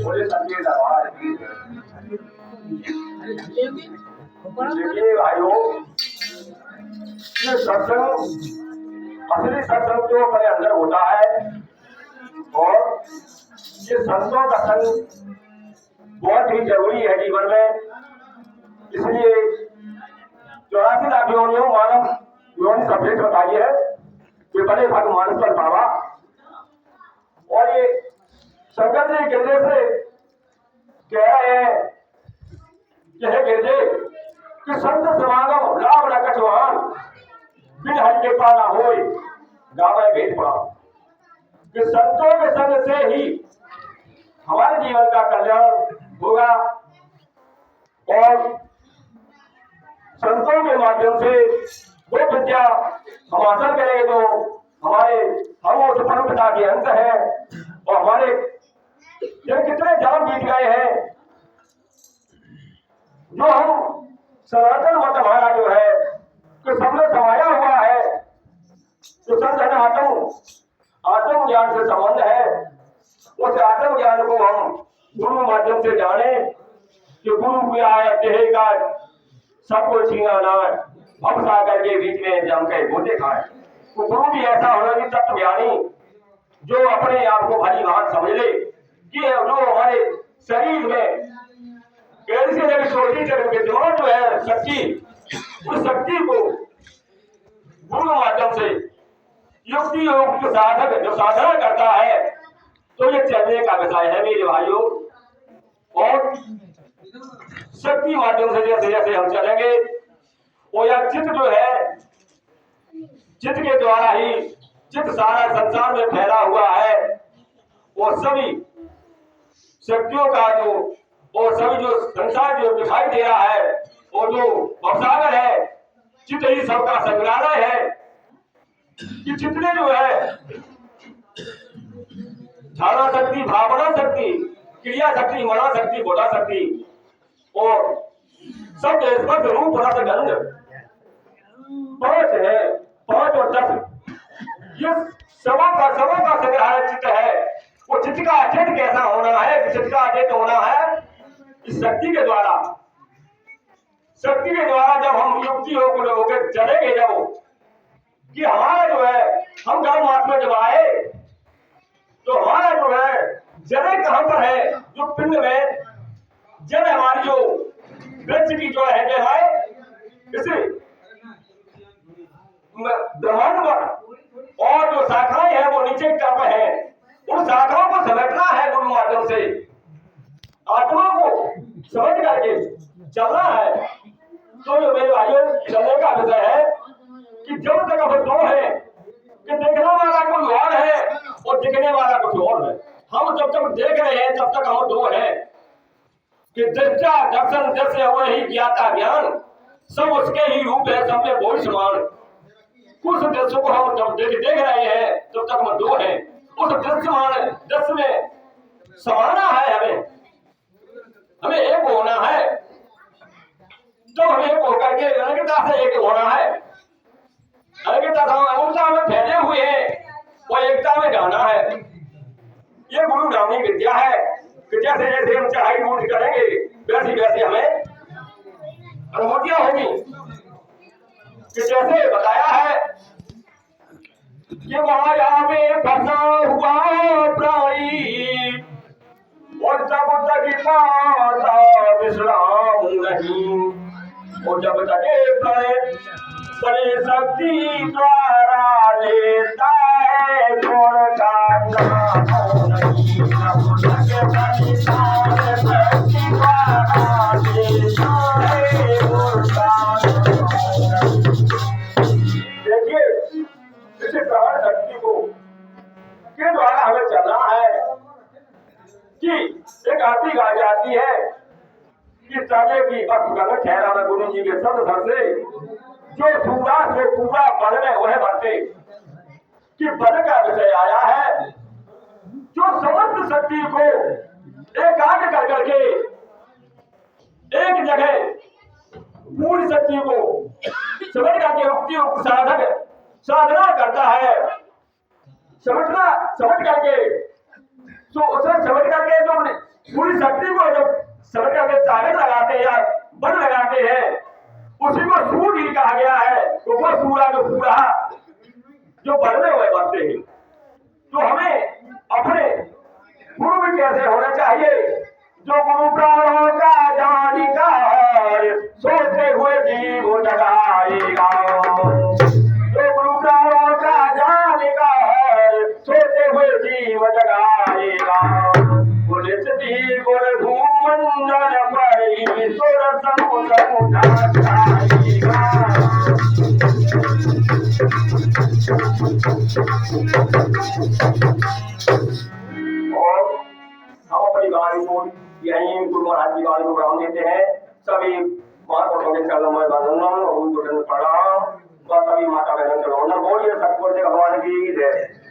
बोले संगीत आवाज देखिए भाइयों, ये सत्संग असली सत्संग जो अपने अंदर होता है और ये संतों का संग बहुत ही जरूरी है जीवन में। इसलिए 84 लाख योनियों मानव योनि सभ्य बताई है कि बड़े भगवान पर बाबा। और ये शंकर जी गिरजे से कह रहे हैं यह गिरजे कि संत समागम लाभ न कछुआन बिन हरि के पाना होय गावे भेद पड़ा। कि संतों के संग से ही हमारे जीवन का कल्याण होगा और संतों के माध्यम से वो विद्या हम हासिल करेंगे तो हमारे हम उस परंपरा के अंत है। और हमारे ये कितने जन्म बीत गए हैं जो हम सनातन मत हमारा जो है कि सबने समाया हुआ है। जो संत आत्म ज्ञान से संबंध है, उस आत्म ज्ञान को हम गुरु माध्यम से जाने कि गुरु क्या है कहेगा सबको छीना ना भव सागर के बीच में जम के गोते खाए। तो गुरु भी ऐसा होना कि तत्व ज्ञानी जो अपने आप को भली भात समझ ले कि जो हमारे शरीर में कैसे लगे सोची विद्यमान जो है शक्ति, उस शक्ति को गुरु माध्यम से युक्ति योग जो साधक जो साधना करता है तो ये चलने का विषय है मेरे भाइयों। और शक्ति माध्यम से जैसे जैसे हम चलेंगे वो यह चित्त जो है, चित्त के द्वारा ही चित्त सारा संसार में फैला हुआ है। वो सभी शक्तियों का जो और सभी जो संसार जो दिखाई दे रहा है वो जो भवसागर है, चित्त ही सबका संग्रहालय है। कि जितने जो है धारणा शक्ति, भावना शक्ति, क्रिया शक्ति, मना शक्ति, बोधा शक्ति और सब स्पर्श रूप रस गंध 5 है, 5 और 10 ये सबों का संग्रहालय चित्त है। वो चित्त का अचेत कैसा होना है, चित्त का अचेत होना है इस शक्ति के द्वारा। शक्ति के द्वारा जब हम युक्ति होकर चलेंगे जब कि हमारा जो है हम गर्भवास में जब आए तो हमारा जो है जड़ कहां पर है, जो पिंड में जड़ हमारी जो वृक्ष की जो है जड़ है इसे ब्रह्मांड पर और जो शाखाएं हैं वो नीचे तप है। उन शाखाओं को समेटना है गुरु माध्यम से, आत्मा को समझ करके चलना है। तो जो मेरे भाइयों चलने का विषय है कि जब तक हम दो है कि देखने वाला कोई और है और दिखने वाला कुछ और है। हम जब तक देख रहे हैं तब तक हम दो है कि दृष्टा दर्शन जैसे हुए ही ज्ञाता ज्ञान सब उसके ही रूप है, सब में बोल समान। कुछ दृश्य को हम जब देख रहे हैं तब तक हम दो है। उस दृश्य में समाना है, हमें एक होना है। तो हमें एक होकर के अनगिता से एक होना है। अनगिता में फैले हुए हैं वो एकता में जाना है। ये गुरु नामी विद्या है कि जैसे जैसे हम चढ़ाई ऊंच करेंगे वैसी वैसी हमें अनुभूतियां होगी। कि जैसे बताया है कि माया में फंसा हुआ प्राणी और जब तक पाता विश्राम नहीं, और जब तक प्राण बड़ी शक्ति द्वारा लेता है गुण का नाम नहीं, जब तक बड़ी शक्ति द्वारा लेता है गुण का नाम नहीं। देखिए इस प्राण शक्ति को के द्वारा हमें चलना है कि एक आरती गाई जाती है कि चले की भक्त ठहरा में गुरु जी के शब्द सर से जो पूरा से पूरा बल में वह भरते कि बल का विषय आया है। जो समस्त शक्ति को एकाग्र कर करके एक जगह पूरी शक्ति को समझ करके युक्ति साधक साधना करता है, समझ करके तो उसे समझ करके जो पूरी शक्ति को जब समझ करके ताकत लगाते हैं या बल लगाते हैं, उसी को सूर्य कहा गया है। तो वो सूरा जो पूरा जो बढ़ने हुए बढ़ते हैं, तो हमें अपने गुरु भी कैसे होना चाहिए, जो गुरु प्राणों का जानकार सोते हुए जीव जगाएगा, जो गुरु प्राणों का जानकार सोते हुए जीव जगाएगा, गुरु गुरु भूमंडल पर ईश्वर समुदाएगा। और हम अपनी वाणी को यही गुरु महाराज की वाणी को बढ़ावा देते हैं। सभी महापुरुषों के चरणों में वंदन और प्रणाम, सभी माता बहनों के वंदन। बोलिए सतगुरु भगवान की जय।